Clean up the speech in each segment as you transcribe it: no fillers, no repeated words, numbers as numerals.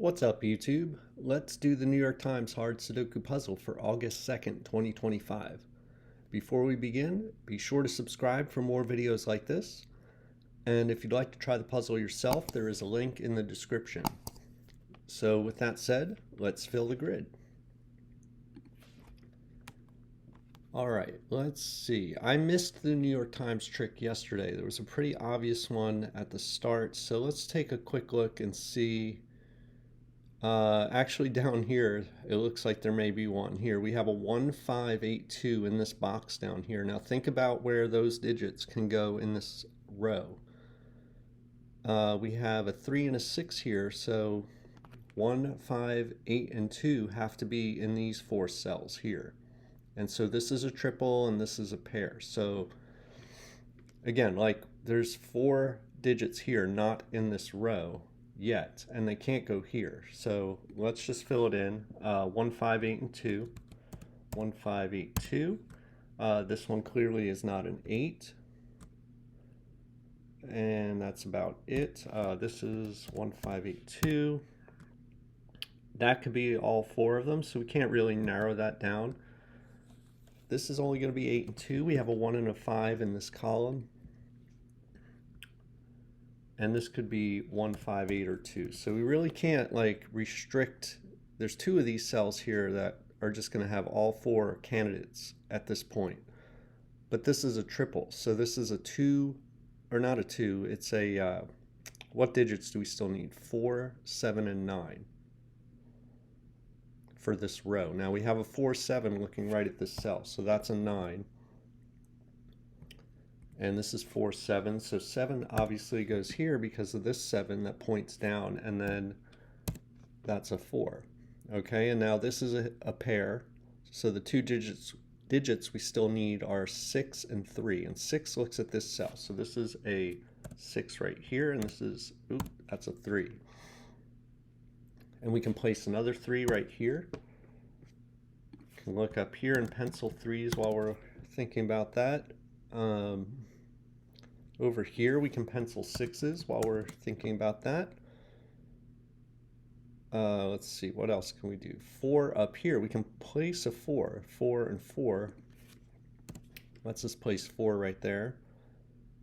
What's up, YouTube? Let's do the New York Times hard Sudoku puzzle for August 2nd, 2025. Before we begin, be sure to subscribe for more videos like this. And if you'd like to try the puzzle yourself, there is a link in the description. So with that said, let's fill the grid. All right, let's see. I missed the New York Times trick yesterday. There was a pretty obvious one at the start. So let's take a quick look and see. Actually down here, it looks like there may be one. Here, we have a 1582 in this box down here. Now think about where those digits can go in this row. We have a 3 and a 6 here, so 1, 5, 8, and 2 have to be in these 4 cells here. And so this is a triple and this is a pair. So again, like there's 4 digits here not in this row yet, and they can't go here. So let's just fill it in. 1, 5, 8, and 2. 1, 5, 8, 2. This one clearly is not an 8. And that's about it. This is 1, 5, 8, 2. That could be all 4 of them, so we can't really narrow that down. This is only going to be 8 and 2. We have a 1 and a 5 in this column. And this could be 1, 5, 8, or 2. So we really can't like restrict. There's 2 of these cells here that are just going to have all 4 candidates at this point. But this is a triple. So this is a 2, or not a 2. It's a, what digits do we still need? 4, 7, and 9 for this row. Now we have a 4, 7 looking right at this cell. So that's a 9. And this is 4, 7. So 7 obviously goes here because of this 7 that points down, and then that's a 4. Okay, and now this is a pair. So the 2 digits we still need are 6 and 3. And 6 looks at this cell. So this is a 6 right here, and this is, that's a 3. And we can place another 3 right here. We can look up here and pencil 3s while we're thinking about that. Over here we can pencil 6s while we're thinking about that. Let's see, what else can we do? 4 up here, we can place a 4. 4 and 4. Let's just place 4 right there.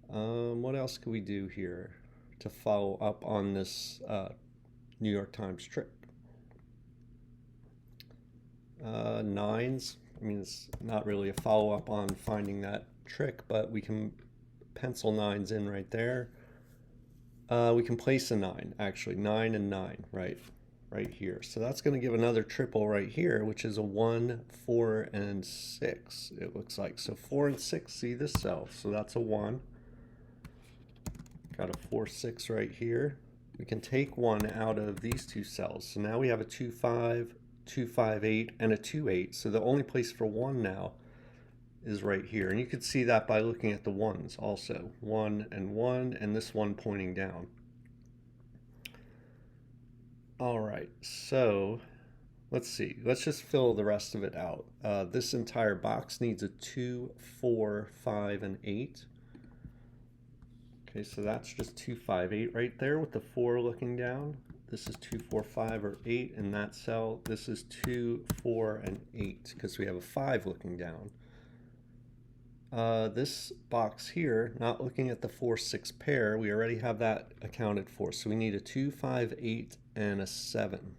What else can we do here to follow up on this New York Times trick? 9s. I mean, it's not really a follow-up on finding that trick, but we can pencil 9s in right there. We can place a 9, actually. 9 and 9, right here. So that's going to give another triple right here, which is a 1, 4, and 6, it looks like. So 4 and 6 see this cell, so that's a 1. Got a 4, 6 right here. We can take 1 out of these 2 cells. So now we have a 2, 5, 2, 5, 8, and a 2, 8. So the only place for 1 now is right here. And you could see that by looking at the 1s also. 1 and 1, and this 1 pointing down. All right, so let's see. Let's just fill the rest of it out. This entire box needs a 2, 4, 5, and 8. Okay, so that's just 2, 5, 8 right there with the 4 looking down. This is 2, 4, 5, or 8 in that cell. This is 2, 4, and 8 because we have a 5 looking down. This box here, not looking at the 4, 6 pair, we already have that accounted for. So we need a 2, 5, 8, and a 7.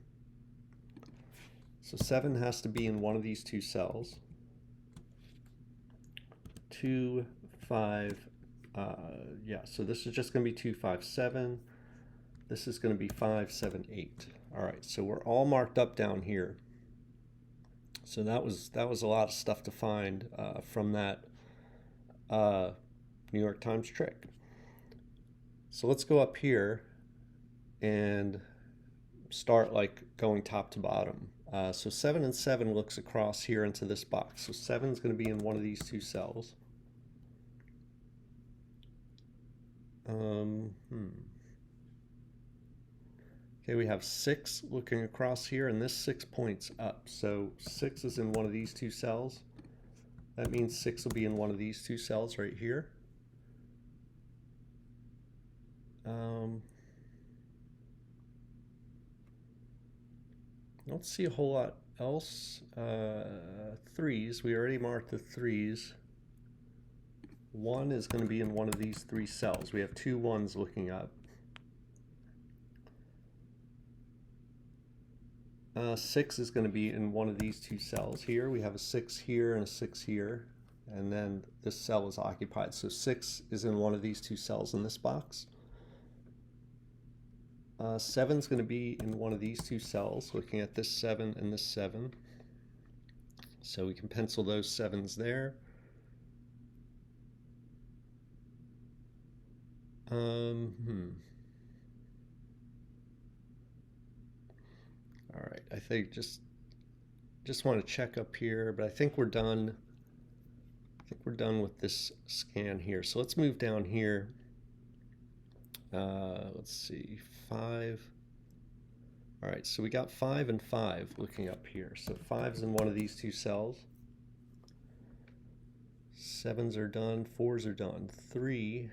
So 7 has to be in one of these 2 cells. 2, 5, yeah, so this is just going to be 2, 5, 7. This is going to be 5, 7, 8. All right, so we're all marked up down here. So that was a lot of stuff to find from that New York Times trick. So let's go up here and start like going top to bottom. So 7 and 7 looks across here into this box. So 7 is going to be in one of these 2 cells. Okay, we have 6 looking across here, and this 6 points up. So 6 is in one of these 2 cells. That means 6 will be in one of these 2 cells right here. I don't see a whole lot else. Threes, we already marked the threes. 1 is going to be in one of these 3 cells. We have 2 1s looking up. 6 is going to be in one of these 2 cells here. We have a 6 here and a 6 here, and then this cell is occupied. So 6 is in one of these 2 cells in this box. 7 is going to be in one of these 2 cells, looking at this 7 and this 7. So we can pencil those 7s there. All right, I think just want to check up here, but I think we're done. I think we're done with this scan here. So let's move down here. Let's see, 5. All right, so we got 5 and 5 looking up here. So 5's in one of these 2 cells. 7's are done, 4's are done. 3.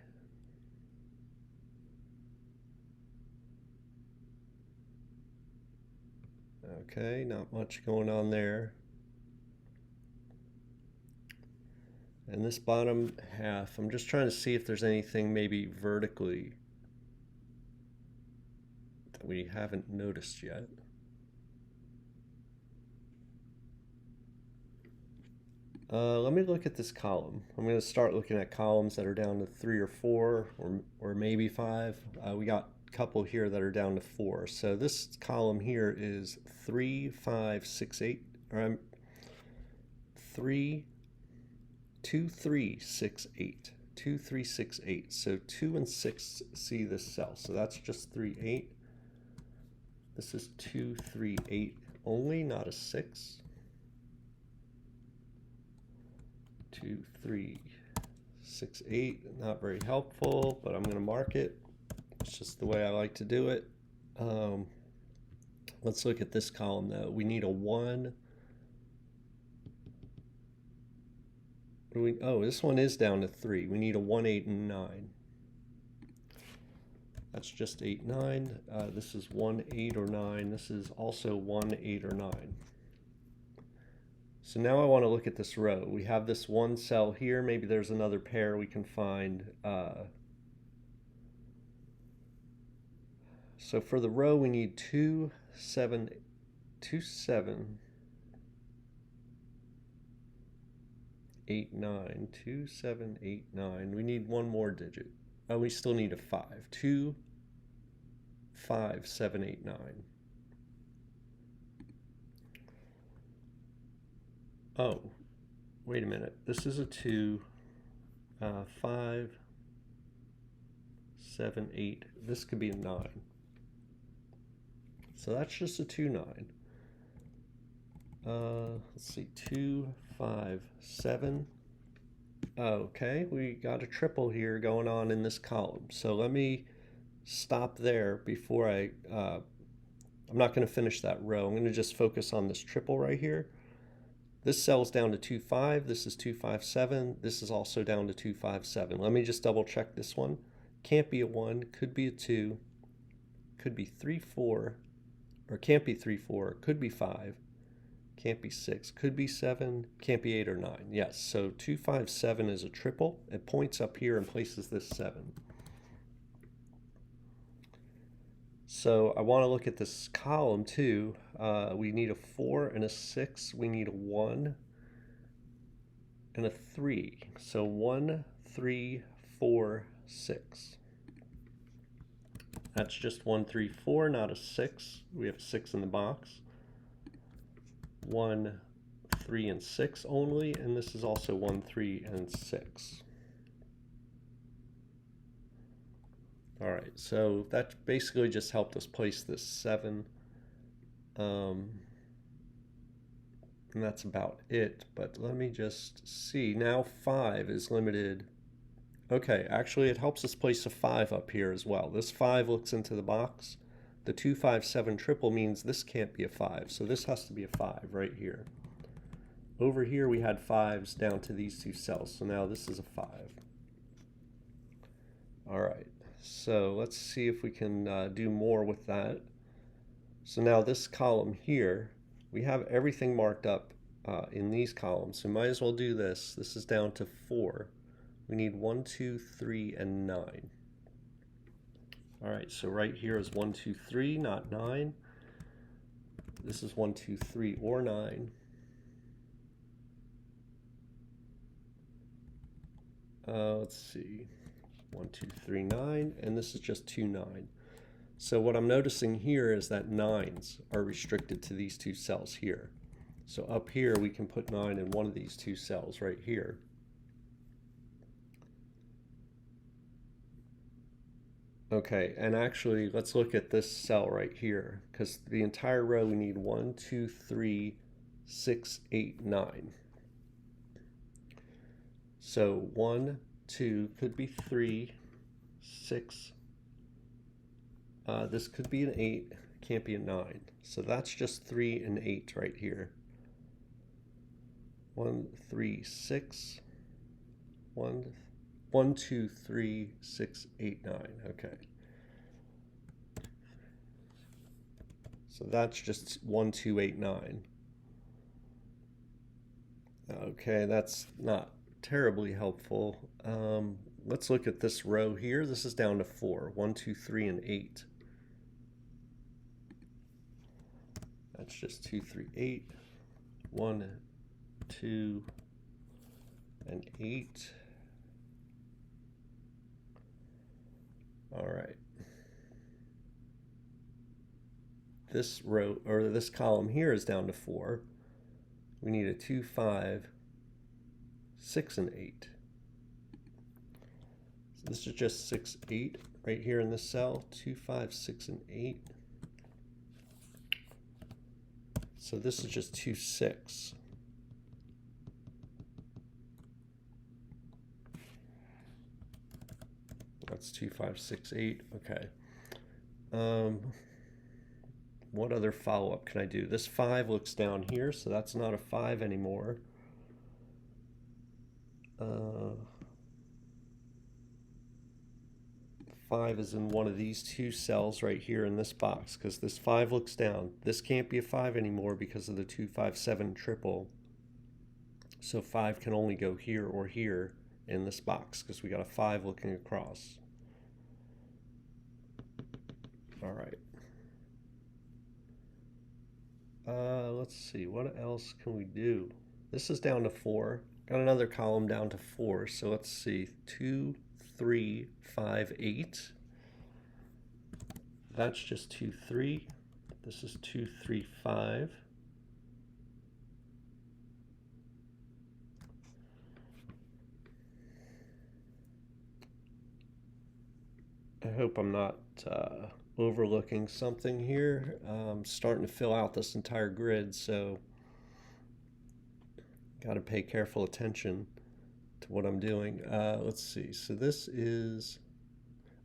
Okay, not much going on there. And this bottom half, I'm just trying to see if there's anything maybe vertically that we haven't noticed yet. Let me look at this column. I'm going to start looking at columns that are down to 3 or 4 or maybe 5. We got a couple here that are down to 4. So this column here is 3, 5, 6, 8. Or 3, 2, 3, 6, 8. 2, 3, 6, 8. So 2 and 6 see this cell. So that's just 3, 8. This is 2, 3, 8 only, not a 6. 2, 3, 6, 8. Not very helpful, but I'm going to mark it. It's just the way I like to do it. Let's look at this column though. We need a 1. Oh, this one is down to 3. We need a 1, 8, and 9. That's just 8, 9. This is 1, 8, or 9. This is also 1, 8, or 9. So now I want to look at this row. We have this one cell here. Maybe there's another pair we can find. So for the row, we need 2, 7, 2, 7, 8, 9, 2, 7, 8, 9. We need one more digit. Oh, we still need a 5. 2, 5, 7, 8, 9. Oh, wait a minute. This is a 2, 5, 7, 8. This could be a 9. So that's just a 2, 9. Let's see, 2, 5, 7. Okay, we got a triple here going on in this column. So let me stop there before I'm not going to finish that row. I'm going to just focus on this triple right here. This cell's down to 2, 5. This is 2, 5, 7. This is also down to 2, 5, 7. Let me just double check this one. Can't be a 1, could be a 2, could be 3, 4, or can't be 3, 4, could be 5, can't be 6, could be 7, can't be 8 or 9. Yes, so 2, 5, 7 is a triple. It points up here and places this 7. So I want to look at this column too. We need a 4 and a 6. We need a 1 and a 3. So 1, 3, 4, 6. That's just 1, 3, 4, not a 6. We have a 6 in the box. 1, 3, and 6 only, and this is also 1, 3, and 6. All right, so that basically just helped us place this 7. And that's about it, but let me just see. Now 5 is limited. Okay, actually it helps us place a 5 up here as well. This 5 looks into the box. The 2, 5, 7 triple means this can't be a 5, so this has to be a 5 right here. Over here we had 5s down to these 2 cells, so now this is a 5. All right, so let's see if we can do more with that. So now this column here, we have everything marked up in these columns. So might as well do this. This is down to 4. We need 1, 2, 3, and 9. All right, so right here is 1, 2, 3, not 9. This is 1, 2, 3, or 9. Let's see, 1, 2, 3, 9, and this is just 2, 9. So what I'm noticing here is that 9s are restricted to these two cells here. So up here we can put 9 in one of these two cells right here. Okay, and actually let's look at this cell right here, because the entire row we need 1, 2, 3, 6, 8, 9. So 1, 2 could be 3, 6. This could be an 8, can't be a 9. So that's just 3 and 8 right here. 1, 3, 6. 1, 2, 3, 6, 8, 9. Okay. So that's just 1, 2, 8, 9. Okay, that's not terribly helpful. Let's look at this row here. This is down to 4. 1, 2, 3, and 8. That's just 2, 3, 8. 1, 2, and 8. All right. This row, or this column here, is down to 4. We need a 2, 5, 6, and 8. So this is just 6, 8 right here in this cell. 2, 5, 6, and 8. So this is just 2, 6. That's 2, 5, 6, 8. Okay. What other follow-up can I do? This 5 looks down here, so that's not a 5 anymore. 5 is in one of these two cells right here in this box, because this 5 looks down. This can't be a 5 anymore because of the 2, 5, 7 triple. So 5 can only go here or here in this box, because we got a 5 looking across. All right. Let's see, what else can we do? This is down to 4. Got another column down to 4, so let's see, 2, 3, 5, 8. That's just 2, 3. This is 2, 3, 5. I hope I'm not overlooking something here. I'm starting to fill out this entire grid, so got to pay careful attention to what I'm doing. Let's see, so this is,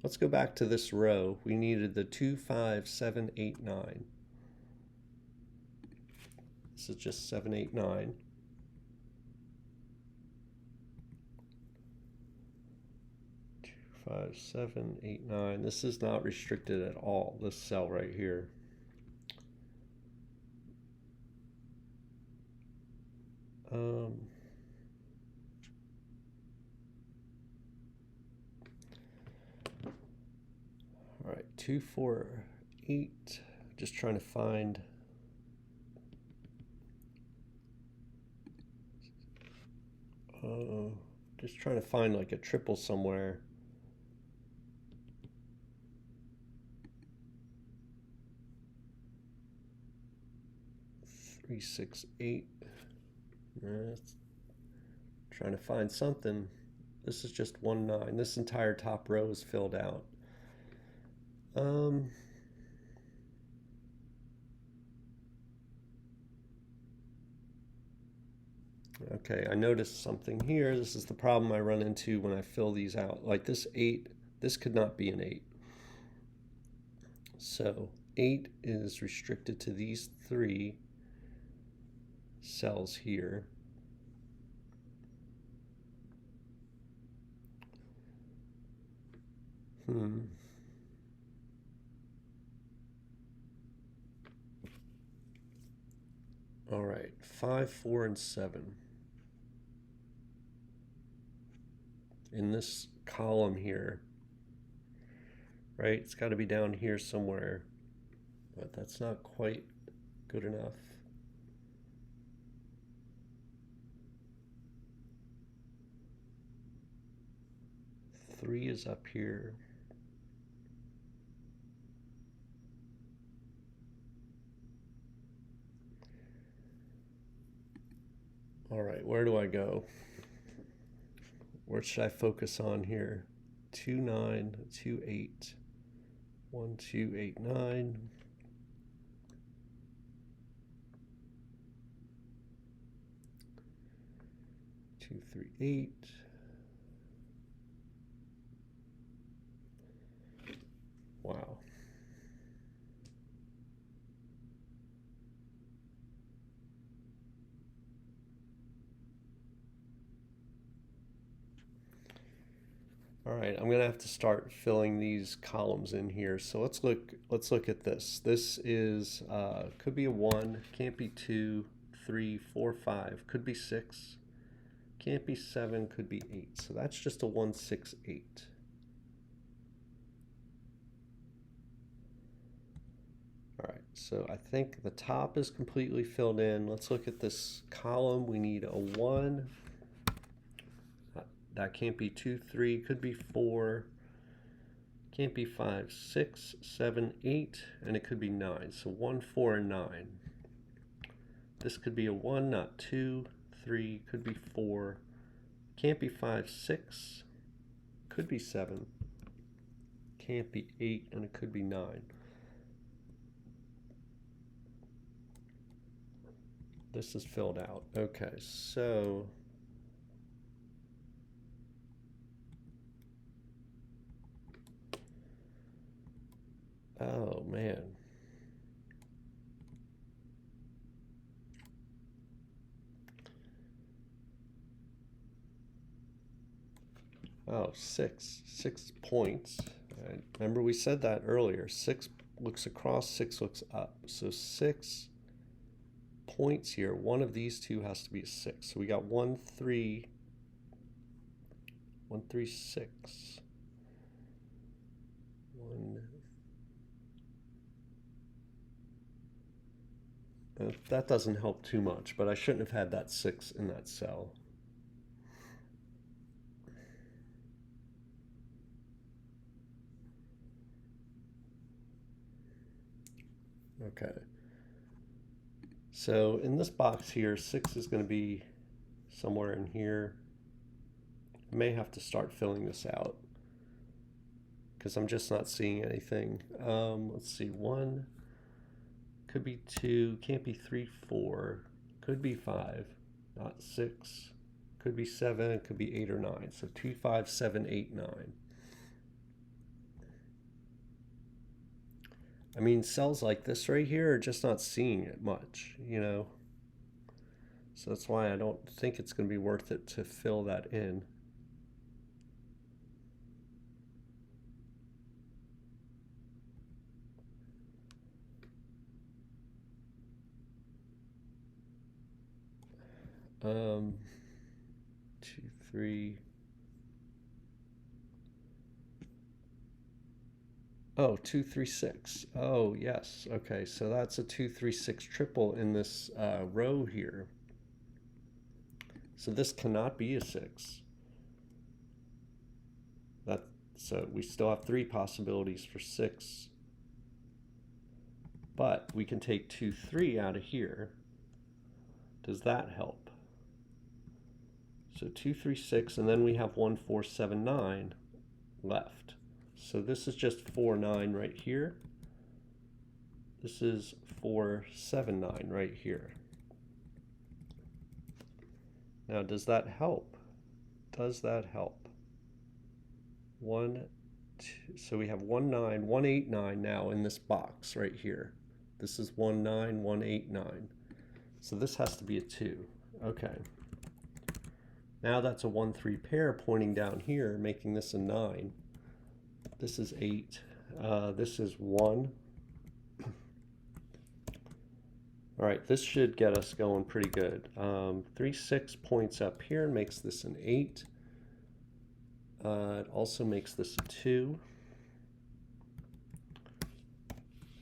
let's go back to this row. We needed the 2, 5, 7, 8, 9. This is just 7, 8, 9. 2, 5, 7, 8, 9. This is not restricted at all, this cell right here. All right, 2, 4, 8. Just trying to find. Just trying to find like a triple somewhere. 3, 6, 8. Trying to find something. This is just 1, 9. This entire top row is filled out. Okay, I noticed something here. This is the problem I run into when I fill these out. Like this 8, this could not be an 8. So 8 is restricted to these 3 cells here. All right, 5, 4, and 7. In this column here, right? It's got to be down here somewhere, but that's not quite good enough. 3 is up here. All right, where do I go? Where should I focus on here? 2, 9, 2, 8, 1, 2, 8, 9. 2, 3, 8. Wow. All right, I'm gonna have to start filling these columns in here. So let's look at this. This is could be a 1, can't be 2, 3, 4, 5, could be 6, can't be 7, could be 8. So that's just a 1, 6, 8. All right, so I think the top is completely filled in. Let's look at this column. We need a 1. That can't be 2, 3, could be 4, can't be 5, 6, 7, 8, and it could be 9. So 1, 4, and 9. This could be a 1, not 2, 3, could be 4, can't be 5, 6, could be 7, can't be 8, and it could be 9. This is filled out. Okay, so oh man. Oh, 6 points. Remember we said that earlier. 6 looks across, 6 looks up. So 6 points here. One of these two has to be a 6. So we got 1, 3, 1, 3, 6. 1. That doesn't help too much, but I shouldn't have had that 6 in that cell. Okay. So in this box here, 6 is going to be somewhere in here. I may have to start filling this out because I'm just not seeing anything. Let's see, 1, could be 2, can't be 3, 4, could be 5, not 6, could be 7, could be 8 or 9. So 2, 5, 7, 8, 9. I mean, cells like this right here are just not seeing it much, you know? So that's why I don't think it's going to be worth it to fill that in. Um, 2, 3. Oh, 2, 3, 6. Oh, yes. Okay, so that's a 2, 3, 6 triple in this row here. So this cannot be a 6. So we still have 3 possibilities for 6. But we can take 2, 3 out of here. Does that help? So 2, 3, 6, and then we have 1, 4, 7, 9 left. So this is just 4, 9 right here. This is 4, 7, 9 right here. Now, does that help? Does that help? 1, 2, so we have 1, 9, 1, 8, 9 now in this box right here. This is 1, 9, 1, 8, 9. So this has to be a 2. Okay. Now that's a 1, 3 pair pointing down here, making this a 9. This is 8. This is 1. All right, this should get us going pretty good. 3, 6 points up here and makes this an 8. It also makes this a 2.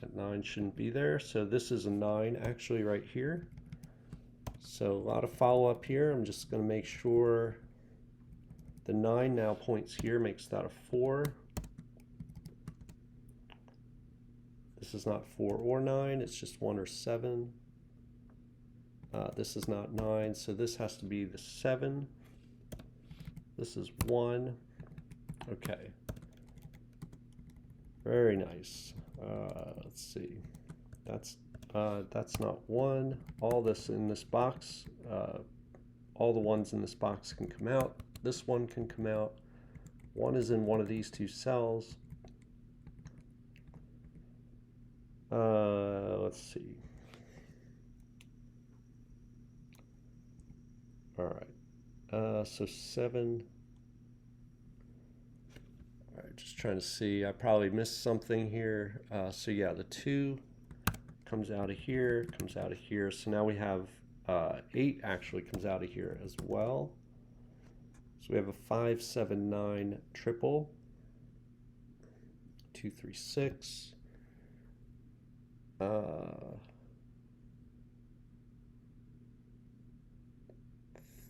That 9 shouldn't be there, so this is a 9 actually right here. So a lot of follow-up here. I'm just going to make sure the 9 now points here, makes that a 4. This is not 4 or 9, it's just 1 or 7. This is not 9, so this has to be the 7. This is 1. Okay. Very nice. Let's see. That's not 1. All this in this box, all the ones in this box can come out. This one can come out. 1 is in one of these 2 cells. Let's see. All right. So 7. All right, just trying to see. I probably missed something here. So yeah, the 2 comes out of here, comes out of here. So now we have 8 actually comes out of here as well. So we have a 5, 7, 9 triple. 2, 3, 6.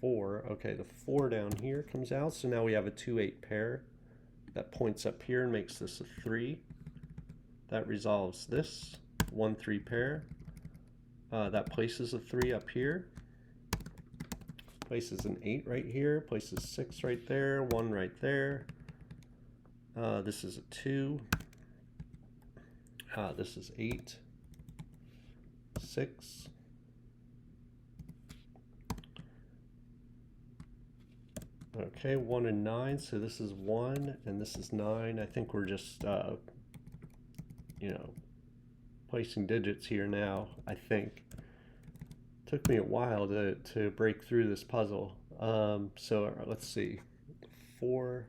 4. Okay, the 4 down here comes out. So now we have a 2, 8 pair that points up here and makes this a 3. That resolves this 1, 3 pair. That places a 3 up here. Places an 8 right here. Places 6 right there. 1 right there. This is a 2. This is 8. 6. Okay, 1 and 9, so this is 1 and this is 9. I think we're just, you know, placing digits here now, I think. Took me a while to break through this puzzle. So let's see. 4.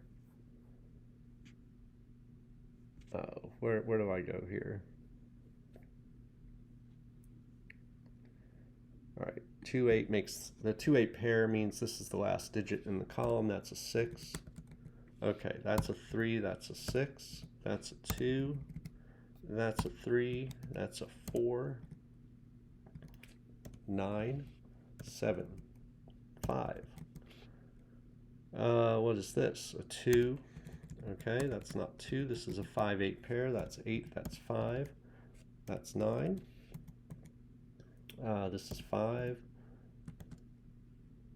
Where do I go here? All right, 2, 8 makes the 2, 8 pair means this is the last digit in the column. That's a 6. Okay, that's a 3. That's a 6. That's a 2. That's a 3. That's a 4. 9, 7, 5. What is this? A 2. Okay, that's not 2. This is a 5, 8 pair. That's 8. That's 5. That's 9. This is 5.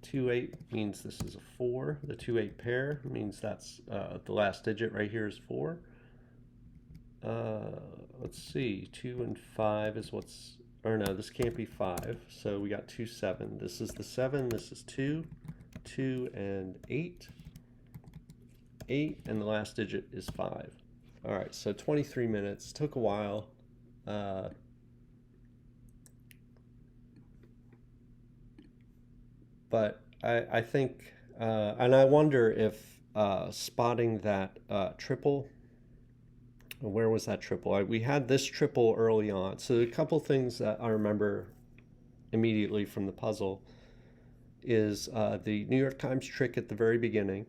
2, 8 means this is a 4. The 2, 8 pair means that's the last digit right here is 4. Let's see. 2 and 5 is what's, or no, this can't be 5. So we got 2, 7. This is the 7. This is 2. 2 and 8. 8, and the last digit is 5. All right, so 23 minutes. Took a while. But I think, and I wonder if spotting that triple, where was that triple? We had this triple early on. So a couple things that I remember immediately from the puzzle is the New York Times trick at the very beginning.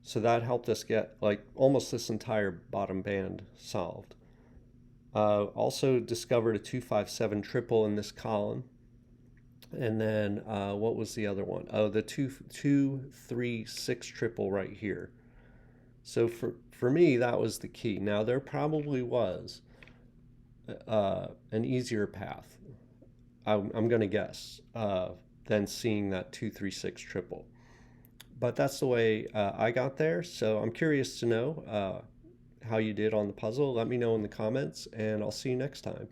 So that helped us get like almost this entire bottom band solved. Also discovered a 2, 5, 7 triple in this column. And then what was the other one? Oh, the 2, 2, 3, 6 triple right here. So for me, that was the key. Now there probably was an easier path, I'm going to guess, than seeing that 2, 3, 6 triple. But that's the way I got there. So I'm curious to know how you did on the puzzle. Let me know in the comments, and I'll see you next time.